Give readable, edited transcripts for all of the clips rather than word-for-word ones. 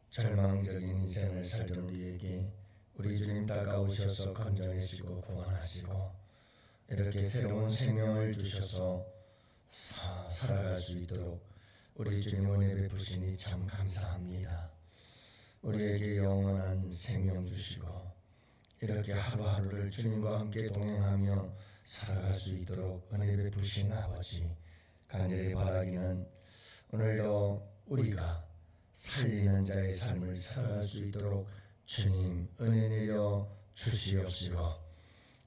절망적인 인생을 살던 우리에게 우리 주님 다가오셔서 건져내시고 구원하시고 이렇게 새로운 생명을 주셔서 살아갈 수 있도록 우리 주님 은혜 베푸시니 참 감사합니다. 우리에게 영원한 생명 주시고 이렇게 하루하루를 주님과 함께 동행하며 살아갈 수 있도록 은혜 베푸신 아버지, 간절히 바라기는 오늘도 우리가 살리는 자의 삶을 살아갈 수 있도록 주님 은혜 내려 주시옵시고,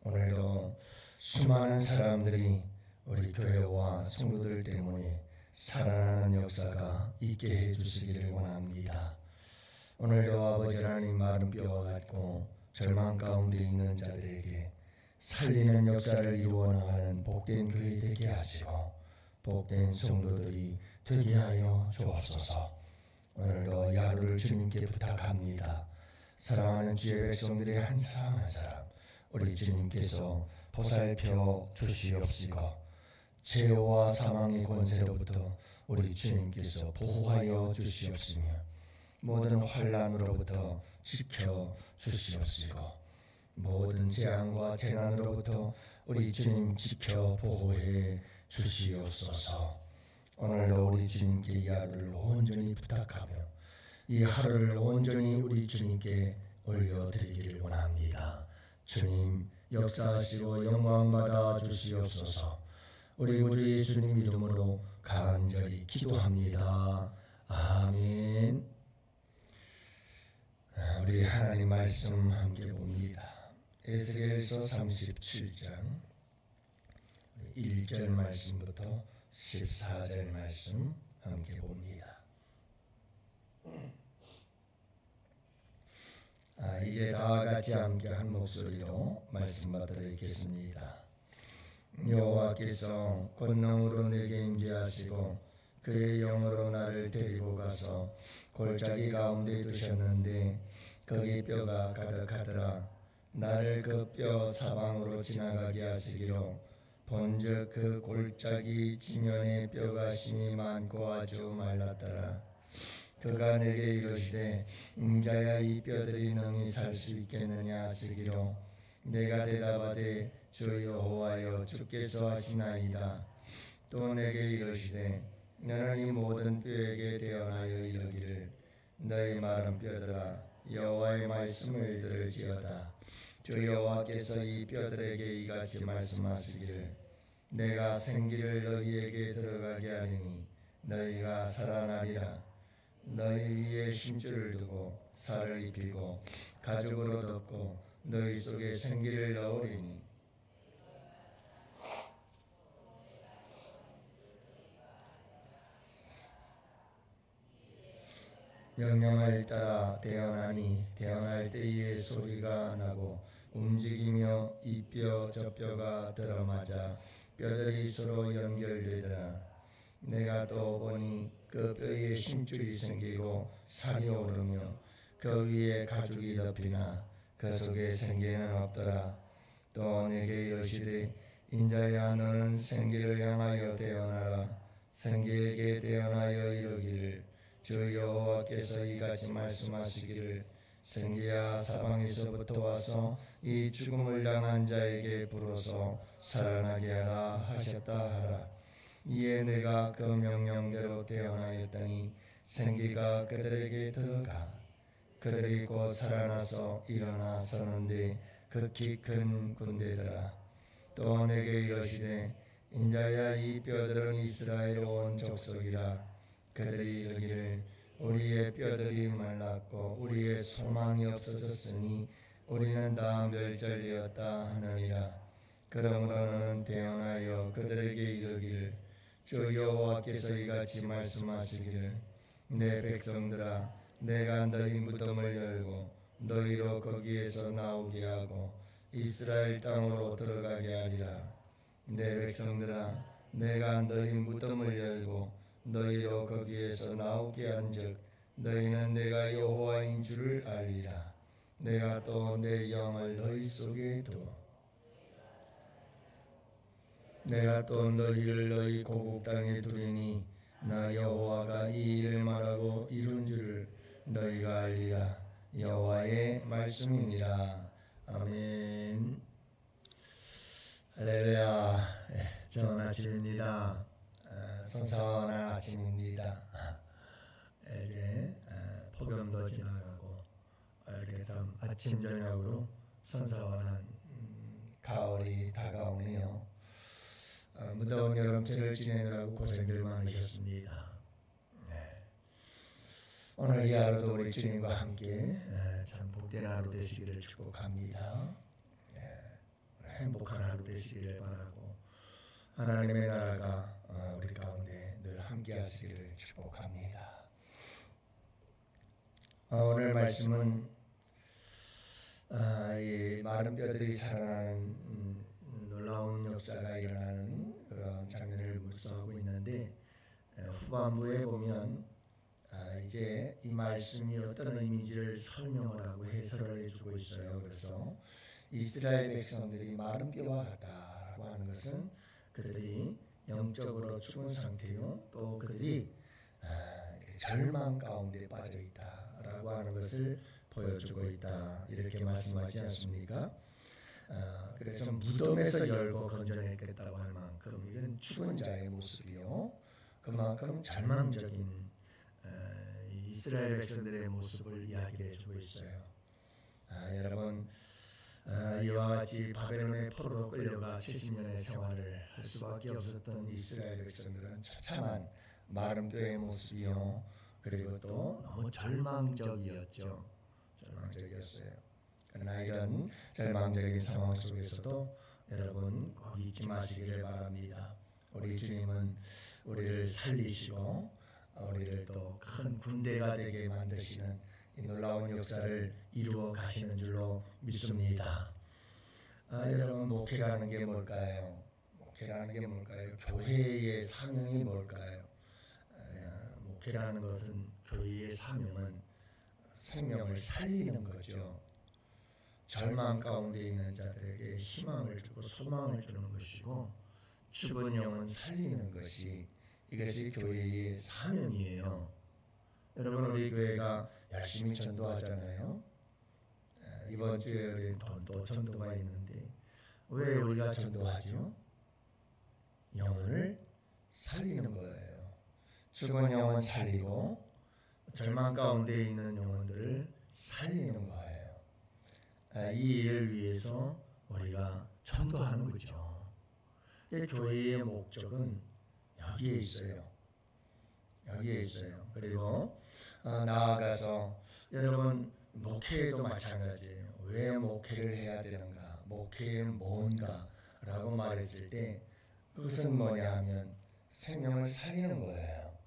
오늘도 수많은 사람들이 우리 교회와 성도들 때문에 살아나는 역사가 있게 해주시기를 원합니다. 오늘도 아버지 하나님 마른 뼈와 같고 절망 가운데 있는 자들에게 살리는 역사를 이루어 나가는 복된 교회 되게 하시고 복된 성도들이 되게 하여 주옵소서. 오늘도 야루를 주님께 부탁합니다. 사랑하는 주의 백성들의 한 사람 한 사람 우리 주님께서 보살펴 주시옵시고 죄와 사망의 권세로부터 우리 주님께서 보호하여 주시옵시며 모든 환난으로부터 지켜 주시옵시고 모든 재앙과 재난으로부터 우리 주님 지켜 보호해 주시옵소서. 오늘도 우리 주님께 이 하루를 온전히 부탁하며 이 하루를 온전히 우리 주님께 올려드리기를 원합니다. 주님 역사하시고 영광받아 주시옵소서. 우리 구주 예수님 이름으로 간절히 기도합니다. 아멘. 우리 하나님 말씀 함께 봅니다. 에스겔서 37장 1절 말씀부터 14절 말씀 함께 봅니다. 이제 다 같이 함께 한 목소리로 말씀 받들어 읽겠습니다. 여호와께서 권능으로 내게 임재하시고 그의 영으로 나를 데리고 가서 골짜기 가운데 두셨는데 거기 뼈가 가득하더라. 나를 그 뼈 사방으로 지나가게 하시기로 본즉 그 골짜기 지면에 뼈가 심이 많고 아주 말랐더라. 그가 내게 이르시되 인자야 이 뼈들이 능히 살 수 있겠느냐 하시기로 내가 대답하되 주 여호와여 주께서 하시나이다. 또 내게 이르시되 너는 이 모든 뼈에게 대언하여 이르기를 너희 마른 뼈들아 여호와의 말씀을 들을지어다. 주 여호와께서 이 뼈들에게 이같이 말씀하시기를 내가 생기를 너희에게 들어가게 하리니 너희가 살아나리라. 너희 위에 힘줄을 두고 살을 입히고 가죽으로 덮고 너희 속에 생기를 넣으리니 명령을 따라 대언하니 대언할 때의 소리가 나고 움직이며 이 뼈 저 뼈가 들어맞아 뼈들이 서로 연결되더라. 내가 또 보니 그 뼈에 심줄이 생기고 살이 오르며 그 위에 가죽이 덮이나 그 속에 생기는 없더라. 또 내게 이르시되 인자야 너는 생기를 향하여 대언하라. 생기에게 대언하여 이르기를 주 여호와께서 이같이 말씀하시기를 생기야 사방에서부터 와서 이 죽음을 당한 자에게 불어서 살아나게 하라 하셨다 하라. 이에 내가 그 명령대로 대언하였더니 생기가 그들에게 들어가 그들이 곧 살아나서 일어나 서는데 극히 큰 군대더라. 또 내게 이르시되 인자야 이 뼈들은 이스라엘 온 족속이라. 그들이 이르기를 우리의 뼈들이 말랐고 우리의 소망이 없어졌으니 우리는 다 멸절되었다 하느니라. 그러므로 너는 대언하여 그들에게 이르기를 주 여호와께서 이같이 말씀하시기를 내 백성들아 내가 너희 무덤을 열고 너희로 거기에서 나오게 하고 이스라엘 땅으로 들어가게 하리라. 내 백성들아 내가 너희 무덤을 열고 너희로 거기에서 나오게 한즉 너희는 내가 여호와인 줄을 알리라. 내가 또 내 영을 너희 속에 두어 내가 또 너희를 너희 고국 땅에 두리니 나 여호와가 이 일을 말하고 이룬 줄을 너희가 말씀입니다. 아멘. 할렐루야. 좋은 아침입니다. 선선한 아침입니다. 이제 폭염도 지나가고 이렇게 좀 아침 저녁으로 선선한 가을이 다가오네요. 무더운 여름철을 지내느라고 고생들 많으셨습니다. 오늘 이 하루도 우리 주님과 함께 참 복된 하루 되시기를 축복합니다. 행복한 하루 되시기를 바라고 하나님의 나라가 우리 가운데 늘 함께 하시기를 축복합니다. 오늘 말씀은 이 마른 뼈들이 살아나는 놀라운 역사가 일어나는 그런 장면을 묵상하고 있는데, 후반부에 보면 이제 이 말씀이 어떤 의미인지를 설명을 하고 해설을 해주고 있어요. 그래서 이스라엘 백성들이 마른 뼈와 같다라고 하는 것은 그들이 영적으로 죽은 상태요, 또 그들이 절망 가운데 빠져 있다라고 하는 것을 보여주고 있다, 이렇게 말씀하지 않습니까? 그래서 무덤에서 열고 건져냈겠다고 할 만큼 이건 죽은 자의 모습이요, 그만큼 절망적인 이스라엘 백성들의 모습을 이야기해 주고 있어요. 여러분, 이와 같이 바벨론의 포로로 끌려가 70년의 생활을 할 수밖에 없었던 이스라엘 백성들은 처참한 마른 뼈의 모습이요, 그리고 또 너무 절망적이었죠. 절망적이었어요. 그러나 이런 절망적인 상황 속에서도 여러분 꼭 잊지 마시기를 바랍니다. 우리 주님은 우리를 살리시고 우리를 또 큰 군대가 되게 만드시는 이 놀라운 역사를 이루어 가시는 줄로 믿습니다. 여러분, 목회라는 게 뭘까요? 목회라는 게 뭘까요? 교회의 사명이 뭘까요? 목회라는 것은, 교회의 사명은 생명을 살리는 거죠. 절망 가운데 있는 자들에게 희망을 주고 소망을 주는 것이고, 죽은 영혼 살리는 것이, 이것이 교회의 사명이에요. 여러분, 우리 교회가 열심히 전도하잖아요. 이번 주에 우리 또 전도가 있는데 왜 우리가 전도하죠? 영혼을 살리는 거예요. 죽은 영혼 살리고 절망 가운데 있는 영혼들을 살리는 거예요. 이 일을 위해서 우리가 전도하는 거죠. 교회의 목적은 여기에 있어요. 여기에 있어요. 그리고 나아가서 여러분, 목회도 마찬가지예요. 왜 목회를 해야 되는가? 목회는 뭔가? 라고 말했을 때 그것은 뭐냐 하면 생명을 살리는 거예요.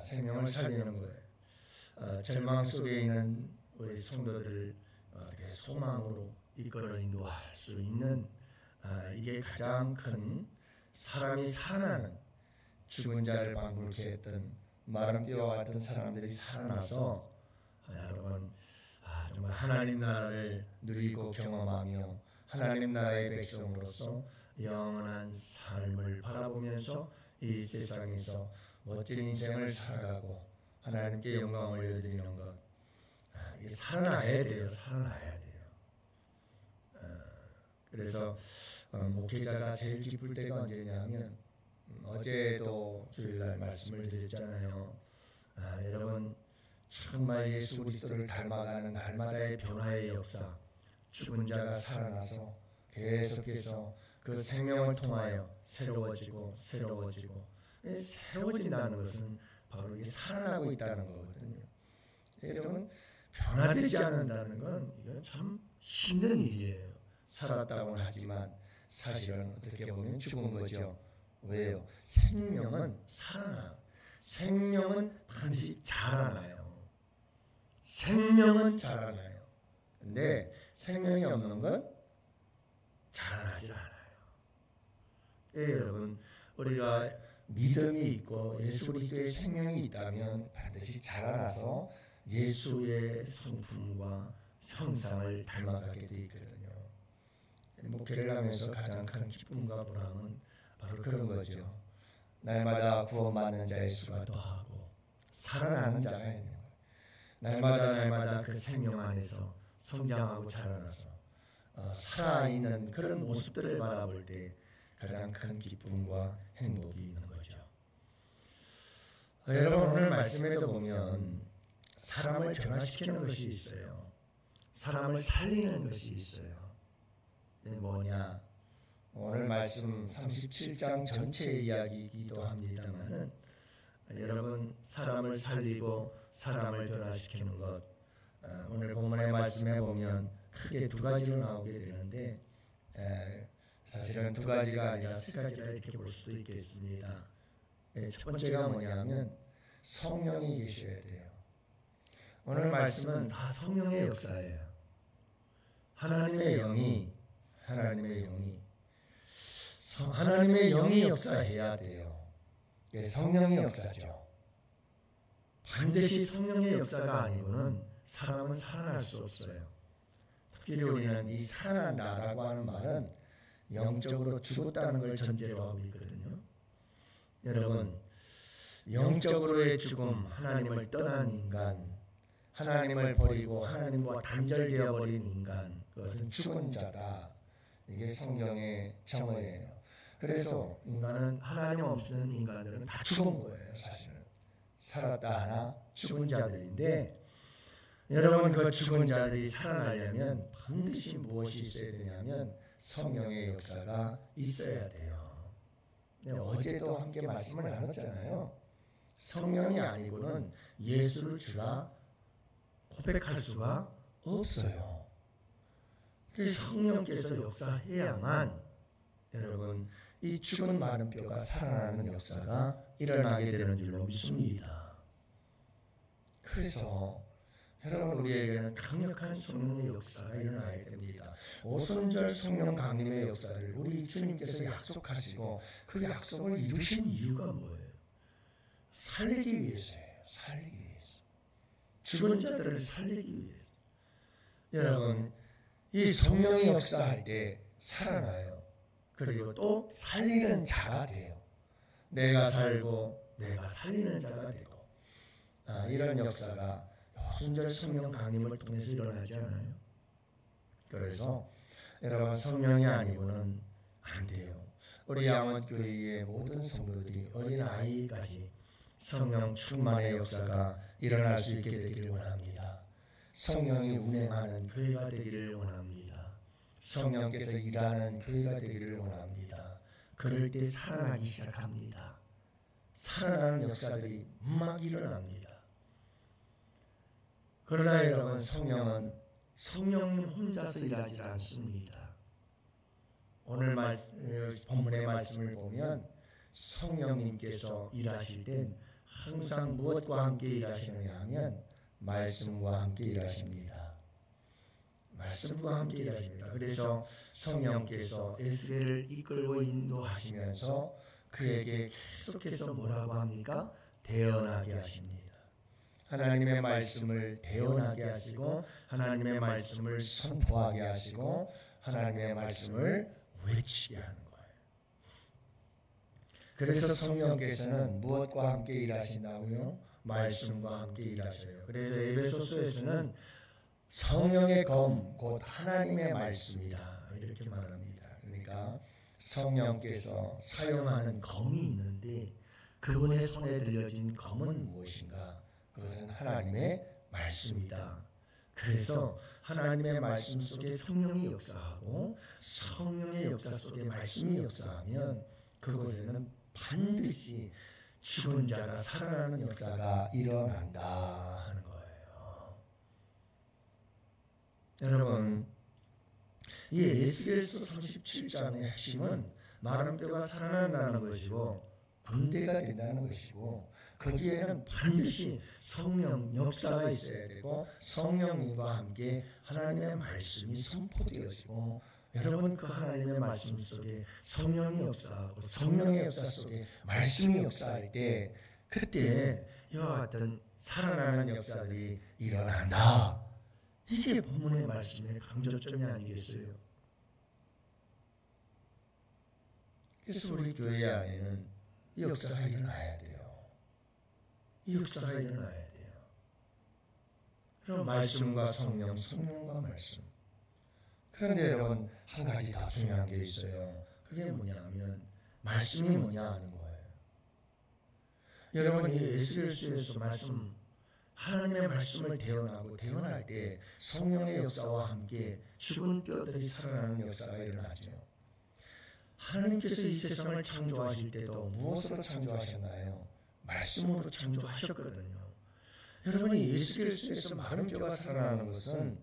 생명을 살리는 거예요. 절망 속에 있는 우리 성도들을 어떻게 소망으로 이끌어 인도할 수 있는, 이게 가장 큰 사람이 살아나는, 죽은 자를 방불케 했던 마른 뼈와 같은 사람들이 살아나서 여러분, 정말 하나님 나라를 누리고 경험하며 하나님 나라의 백성으로서 영원한 삶을 바라보면서 이 세상에서 멋진 인생을 살아가고 하나님께 영광을 올려드리는 것, 이게 살아나야 돼요. 살아나야 돼요. 그래서 목회자가 제일 기쁠 때가 언제냐면, 어제도 주일날 말씀을 드렸잖아요. 여러분, 정말 예수 그리스도를 닮아가는 날마다의 변화의 역사, 죽은 자가 살아나서 계속해서 그 생명을 통하여 새로워지고 세워진다는 것은 바로 이게 살아나고 있다는 거거든요. 여러분, 변화되지 않는다는 건 이건 참 힘든 일이에요. 살았다고는 하지만 사실은 어떻게 보면 죽은 거죠. 왜요? 생명은 살아나요. 생명은 반드시 자라나요. 생명은 자라나요. 근데 생명이 없는 건 자라나지 않아요. 여러분, 우리가 믿음이 있고 예수 그리스도의 생명이 있다면 반드시 자라나서 예수의 성품과 형상을 닮아가게 돼 있거든요. 목회를 하면서 가장 큰 기쁨과 보람은 바로 그런 거죠. 날마다 구원받는 자의 수가 더하고 살아나는 자가 있는 거예요. 날마다 그 생명 안에서 성장하고 자라나서 살아있는 그런 모습들을 바라볼 때 가장 큰 기쁨과 행복이 있는 거죠. 여러분, 오늘 말씀에도 보면 사람을 변화시키는 것이 있어요. 사람을 살리는 것이 있어요. 뭐냐? 오늘 말씀 37장 전체의 이야기이기도 합니다만, 여러분, 사람을 살리고 사람을 변화시키는 것, 오늘 본문의 말씀에 보면 크게 두 가지로 나오게 되는데, 사실은 두 가지가 아니라 세 가지라 이렇게 볼 수도 있겠습니다. 첫 번째가 뭐냐면 성령이 계셔야 돼요. 오늘 말씀은 다 성령의 역사예요. 하나님의 영이 역사해야 돼요. 성령의 역사죠. 반드시 성령의 역사가 아니고는 사람은 살아날 수 없어요. 특별히 우리는 이 살아난다라고 하는 말은 영적으로 죽었다는 걸 전제로 하고 있거든요. 여러분, 영적으로의 죽음, 하나님을 떠난 인간, 하나님을 버리고 하나님과 단절되어 버린 인간, 그것은 죽은 자다. 이게 성경의 정의예요. 그래서 인간은 하나님 없는 인간들은 다 죽은 거예요. 사실은 살았다 하나 죽은 자들인데, 여러분, 그 죽은 자들이 살아나려면 반드시 무엇이 있어야 되냐면 성령의 역사가 있어야 돼요. 어제도 함께 말씀을 나눴잖아요. 성령이 아니고는 예수를 주라 고백할 수가 없어요. 성령께서 역사해야만 여러분, 이 죽은 마른 뼈가 살아나는 역사가 일어나게 되는 줄로 믿습니다. 그래서 여러분, 우리에게는 강력한 성령의 역사가 일어나야 됩니다. 오순절 성령 강림의 역사를 우리 주님께서 약속하시고 그 약속을 이루신 이유가 뭐예요? 살리기 위해서예요. 살리기 위해서. 죽은 자들을 살리기 위해서. 여러분, 이 성령이 역사할 때 살아나요. 그리고 또 살리는 자가 돼요. 내가 살고 내가 살리는 자가 되고, 이런 역사가 오순절 성령 강림을 통해서 일어나지 않아요? 그래서 여러분, 성령이 아니고는 안 돼요. 우리 양원교회의 모든 성도들이 어린아이까지 성령 충만의 역사가 일어날 수 있게 되기를 원합니다. 성령이 운행하는 교회가 되기를 원합니다. 성령께서 일하는 교회가 되기를 원합니다. 그럴 때 살아나기 시작합니다. 살아나는 역사들이 막 일어납니다. 그러나 여러분, 성령은 성령님 혼자서 일하지 않습니다. 오늘 본문의 말씀을 보면 성령님께서 일하실 땐 항상 무엇과 함께 일하시느냐 하면 말씀과 함께 일하십니다. 말씀과 함께 일하십니다. 그래서 성령께서 에스겔을 이끌고 인도하시면서 그에게 계속해서 뭐라고 합니까? 대언하게 하십니다. 하나님의 말씀을 대언하게 하시고 하나님의 말씀을 선포하게 하시고 하나님의 말씀을 외치게 하는 거예요. 그래서 성령께서는 무엇과 함께 일하신다고요? 말씀과 함께 일하셔요. 그래서 에베소서에서는 성령의 검, 곧 하나님의 말씀이다, 이렇게 말합니다. 그러니까 성령께서 사용하는 검이 있는데 그분의 손에 들려진 검은 무엇인가? 그것은 하나님의 말씀이다. 그래서 하나님의 말씀 속에 성령이 역사하고 성령의 역사 속에 말씀이 역사하면 그곳에는 반드시 죽은 자가 살아나는 역사가 일어난다 하는 거예요. 여러분, 이 에스겔서 37장의 핵심은 마른 뼈가 살아난다는 것이고 군대가 된다는 것이고, 거기에는 반드시 성령 역사가 있어야 되고 성령님과 함께 하나님의 말씀이 선포되어지고, 여러분, 그 하나님의 말씀 속에 성령이 역사하고 성령의 역사 속에 말씀이 역사할 때 그때 이와 같은 살아나는 역사들이 일어난다. 이게 본문의 말씀의 강조점이 아니겠어요? 그래서 우리 교회 안에는 이 역사가 일어나야 돼요. 이 역사가 일어나야 돼요. 그럼 말씀과 성령, 성령과 말씀. 그런데 여러분 한 가지 더 중요한 게 있어요. 그게 뭐냐면 말씀이 뭐냐 하는 거예요. 여러분 이 에스겔서에서 말씀, 하나님의 말씀을 대언할 때 성령의 역사와 함께 죽은 뼈들이 살아나는 역사가 일어나죠. 하나님께서 이 세상을 창조하실 때도 무엇으로 창조하셨나요? 말씀으로 창조하셨거든요. 여러분이 에스겔서에서 많은 뼈가 살아나는 것은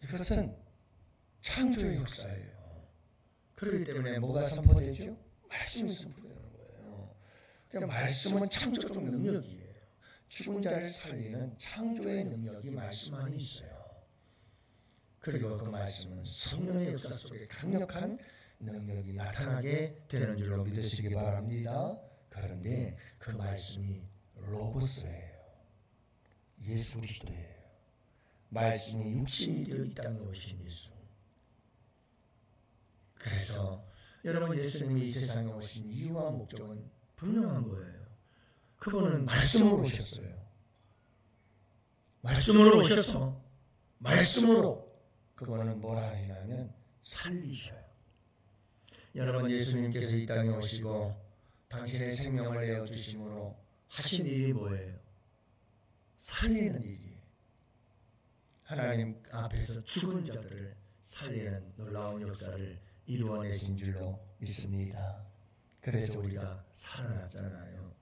이것은 창조의 역사예요. 그렇기 때문에 뭐가 선포되죠? 말씀이 선포되는 거예요. 그러니까 말씀은 창조적 능력이에요. 죽은 자를 살리는 창조의 능력이 말씀 안에 있어요. 그리고 그 말씀은 성령의 역사 속에 강력한 능력이 나타나게 되는 줄로 믿으시기 바랍니다. 그런데 그 말씀이 로고스예요. 예수 그리스도예요. 말씀이 육신이 되어 이 땅에 오신 예수. 그래서 여러분 예수님이 이 세상에 오신 이유와 목적은 분명한 거예요. 그분은 말씀으로 오셨어요. 말씀으로 오셔서 말씀으로 그분은 뭐라 하시냐면 살리셔요. 여러분 예수님께서 이 땅에 오시고 당신의 생명을 내어주심으로 하신 일이 뭐예요? 살리는 일이에요. 하나님 앞에서 죽은 자들을 살리는 놀라운 역사를 이루어내신 줄로 믿습니다. 그래서 우리가 살아났잖아요.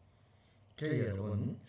그래서 여러분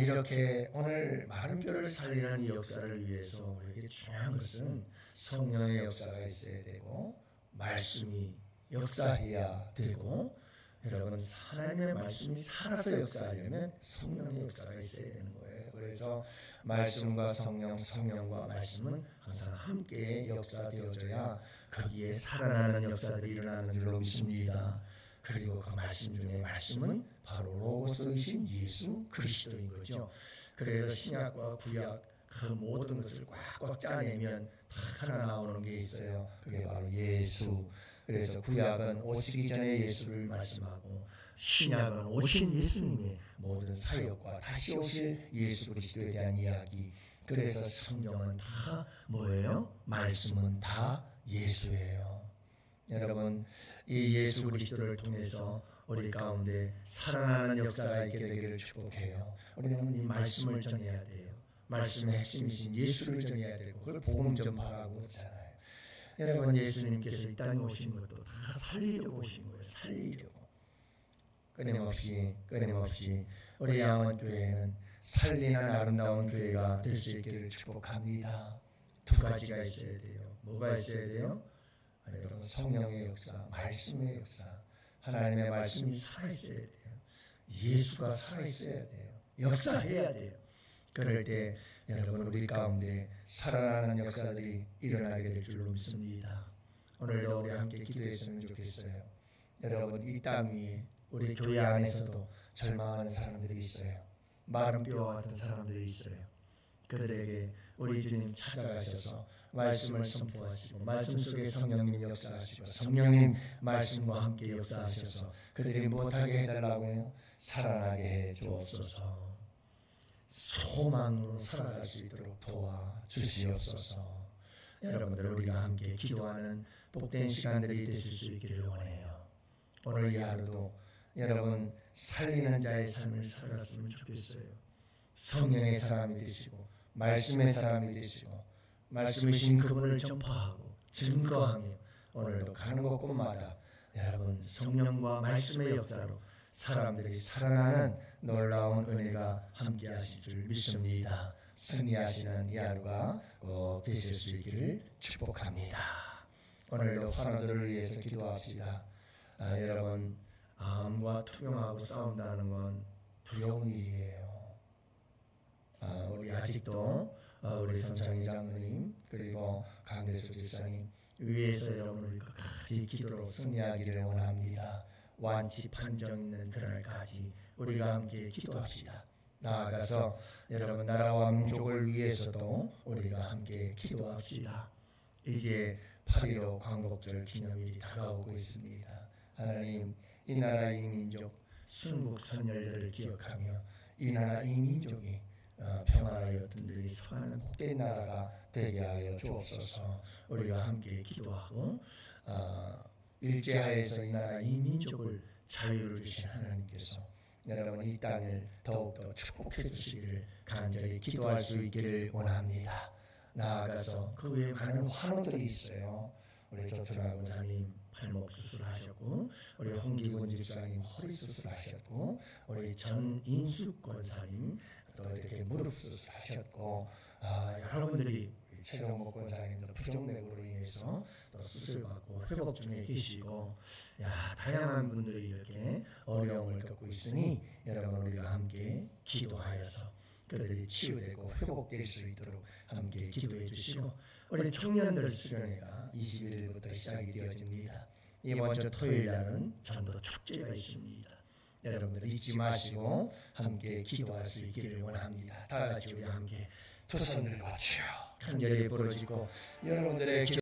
이렇게 오늘 많은 뼈를 살리는 이 역사를 위해서 우리에게 중요한 것은 성령의 역사가 있어야 되고 말씀이 역사해야 되고 여러분 하나님의 말씀이 살아서 역사하려면 성령의 역사가 있어야 되는 거예요. 그래서 말씀과 성령, 성령과 말씀은 항상 함께 역사되어져야 거기에 살아나는 역사들이 일어나는 줄로 믿습니다. 그리고 그 말씀 중에 말씀은 바로 로고스이신 예수 그리스도인 거죠. 그래서 신약과 구약 그 모든 것을 꽉꽉 짜내면 딱 하나 나오는 게 있어요. 그게 바로 예수. 그래서 구약은 오시기 전에 예수를 말씀하고 신약은 오신 예수님의 모든 사역과 다시 오실 예수 그리스도에 대한 이야기. 그래서 성경은 다 뭐예요? 말씀은 다 예수예요. 여러분 이 예수 그리스도를 통해서 우리 가운데 살아나는 역사가 있게 되기를 축복해요. 우리는 이 말씀을 전해야 돼요. 말씀의 핵심이신 예수를 전해야 되고 그걸 복음 전파라고 하잖아요. 여러분 예수님께서 이 땅에 오신 것도 다 살리려고 오신 거예요. 살리려고. 끊임없이 우리 양원교회는 살리는 아름다운 교회가 될 수 있기를 축복합니다. 두 가지가 있어야 돼요. 뭐가 있어야 돼요? 여러분 성령의 역사, 말씀의 역사. 하나님의 말씀이 살아있어야 돼요. 예수가 살아있어야 돼요. 역사해야 돼요. 그럴 때 여러분 우리 가운데 살아나는 역사들이 일어나게 될 줄로 믿습니다. 오늘도 우리 함께 기도했으면 좋겠어요. 여러분 이 땅 위에 우리 교회 안에서도 절망하는 사람들이 있어요. 마른 뼈와 같은 사람들이 있어요. 그들에게 우리 주님 찾아가셔서 말씀을 선포하시고 말씀 속에 성령님 역사하시고 성령님 말씀과 함께 역사하셔서 그들이 못하게 해달라고 해요. 살아나게 해 주옵소서. 소망으로 살아갈 수 있도록 도와주시옵소서. 여러분들 우리가 함께 기도하는 복된 시간들이 되실 수 있기를 원해요. 오늘 이 하루도 여러분 살리는 자의 삶을 살았으면 좋겠어요. 성령의 사람이 되시고 말씀의 사람이 되시고 말씀이신 그분을 전파하고 증거하며 오늘도 가는 곳곳마다 여러분 성령과 말씀의 역사로 사람들이 살아나는 놀라운 은혜가 함께 하실 줄 믿습니다. 승리하시는 이 하루가 꼭 되실 수 있기를 축복합니다. 오늘도 환우들을 위해서 기도합시다. 여러분 암과 투병하고 싸운다는 건 두려운 일이에요. 우리 아직도 우리 선창희 장로님 그리고 강대수 집사님 위에서 여러분을 끝까지 기도로 승리하기를 원합니다. 완치 판정 있는 그날까지 우리가 함께 기도합시다. 나아가서 여러분 나라와 민족을 위해서도 우리가 함께 기도합시다. 이제 8.15 광복절 기념일이 다가오고 있습니다. 하나님 이 나라 이 민족 순국 선열들을 기억하며 이 나라 이 민족이 평안을 자녀들이 소하는 복된 나라가 되게 하여 주옵소서. 우리가 함께 기도하고 일제하에서 이 나라 이 민족을 자유를 주신 하나님께서 여러분 이 땅을 더욱더 축복해 주시기를 간절히 기도할 수 있기를 원합니다. 나아가서 그 외에 많은 환우들이 있어요. 우리 조춘하 권사님 발목 수술하셨고, 우리 홍기곤 집사님 허리 수술하셨고, 우리 전인숙 권사님 또 이렇게 무릎 수술하셨고, 여러분들이 최정목 권사님도 부정맥으로 인해서 또 수술받고 회복 중에 계시고, 다양한 분들이 이렇게 어려움을 겪고 있으니 여러분 우리가 함께 기도하여서 그들이 치유되고 회복될 수 있도록 함께 기도해 주시고, 우리 청년들 수련회가 21일부터 시작이 되어집니다. 이번 주 토요일 날은 전도 축제가 있습니다. 여러분들 잊지 마시고 함께 기도할 수 있기를 원합니다. 다 같이 우리 함께 두 손을 거쳐 간절히 부르짖고 여러분들의